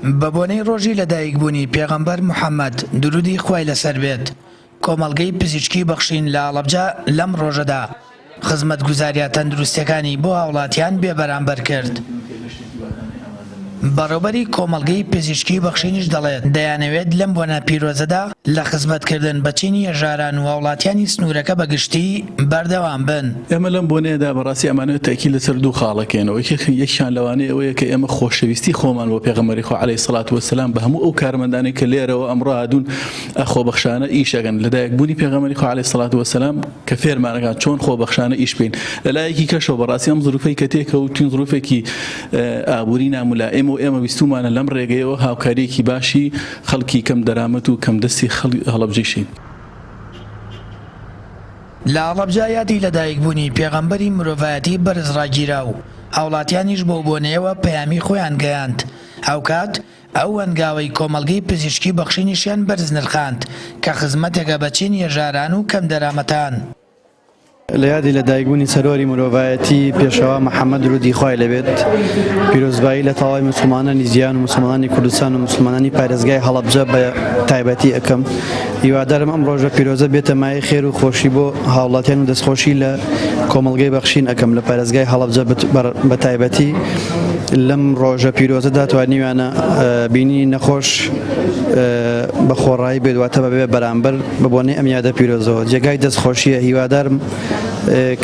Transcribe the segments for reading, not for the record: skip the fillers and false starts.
بە بۆنەی ڕۆژی لەدایکبوونی پێغەمبەر محەممەد درودی خوای لەسەر بێت کۆمەڵگەی پزیشکی بەخشین لە ئاڵەبجە لەم ڕۆژەدا خزمەتگوزاریە تەندروستیەکانی بۆ هاوڵاتیان بێبەرامبەر کرد. بەڕێوەبەری کۆمەڵگەی پزیشکی بەخشینیش دەڵێت دەیانەوێت لەم بۆنە پیرۆزەدا لە خزمەتکردن بە چینی هێژاران و هاوڵاتیانی سنوورەکە بەگشتی بەردەوام بن. ئێمە لەم بۆنەیەدا بەڕاستی ئەمانەوێت تاکید لەسەر دوو خاڵەکەنەوە. یەکیان لەوانەیە ئەوەیە کە ئێمە خۆشەویستی خۆمان بۆ پێغەمبەری خوا عەلەیهی سەڵات وەسەلام بە هەموو ئەو کارمەندانی کە لێرەوە ئەمڕۆ هاتوون خۆبەخشانە ئیشەکەن لەدایکبوونی پێغەمبەری خوا عەلەیهی سەڵات وەسەلام کە فێرمانەکان چۆن خۆبەخشانە ئیش بکەین. لەلایەکی کەشەوە بەڕاستی ئەم زروفەی کە تێکەوتین زروفێکی ئابووری نامولائم و ئێمە ویستومانە لەم ڕێگەیەوە هاوکاریەکی باشی خەڵکی کەم دەرامەت و کەم دەستی هەڵەبجەیشین. لە ئاڵەبجە یادی لەدایکبوونی پێغەمبەری مرۆڤایەتی بەرزڕاگیرا و هاوڵاتیانیش بۆ بۆنەیەوە پەیامی خۆیان گەیاند. ئەوکات ئەو هەنگاوەی کۆمەڵگەی پزیشکی بەخشینیشیان بەرز نرخاند کە خزمەتێکە بە چین هێژاران و کەم دەرامەتان. لە یادی لەدایکبوونی سەرۆری مرۆڤایەتی پێشەوا محەممەد درودی خوای لەبێت پیرۆزبایی لە تەواوی موسڵمانانی جیهان و موسڵمانانی کوردستان و موسڵمانانی پارێزگای هەڵەبجە بە تایبەتی ئەکەم. هیوادارم ئەم ڕۆژە پیرۆزە بێتە مایەی خێر و خۆشی بۆ هاوڵاتیان و دەستخۆشی لە کۆمەڵگەی بەخشین ئەکەم لە پارێزگای هەڵەبجە بە تایبەتی. لەم ڕۆژە پیرۆزەدا توانیوانە بینی نەخۆش بە خۆڕایی بێدواتە بەبێ بەرامبەر بە بۆنەی ئەم یادە پیرۆزەوە جێگای دەستخۆشیە. هیوادارم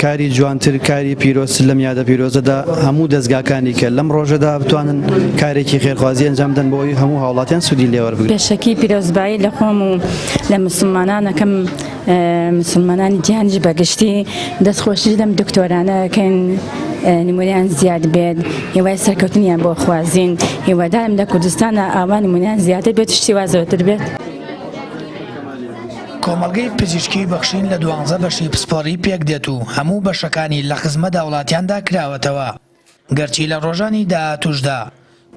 کاری جوانتر کاری پیرۆز لەم یادە پیرۆزەدا هەموو دەستگاکانی کە لەم ڕۆژەدا بتوانن کارێکی خێرخوازی ئەنجام بدەن بۆی هەموو هاوڵاتیان سوودی لێوەربگرن. پێشەکی پیرۆزبایی لە خۆم و لە مسلمانانەکەم مسلمانانی جیهانیش بەگشتی دەستخۆشی لەم دکتۆرانەکەن نمونەیان زیاد بێت هیوای سەرکەوتنیان بۆ خوازین. هیوادارم لە کوردستانە ئاوا نمونەیان زیاتر بێت شتی وازەوەتر بێت. کۆمەڵگەی پزیشکی بەخشین لە 12 بەشی پسپۆڕی پێک دێت و هەموو بەشەکانی لە خزمەت هاوڵاتیاندا کراوەتەوە. گەرچی لە ڕۆژانی داهاتووشدا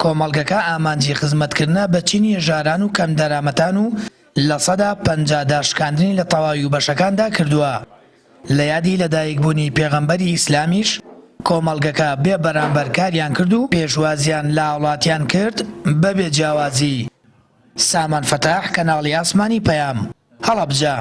کۆمەڵگەکە ئامانجی خزمەتکردنە بە چینی هێژاران و کەم دەرامەتان و لە سەدا 50 داشکاندنی لە تەواوی بەشەکاندا کردووە. لە یادی لەدایکبوونی پێغەمبەری ئیسلامیش کۆمەڵگەکە بێ بەرامبەرکاریان کرد و پێشوازیان لە هاوڵاتیان کرد بەبێ جیاوازی. سامان فەتاح، کەناڵی ئاسمانی پەیام، هەڵەبجە.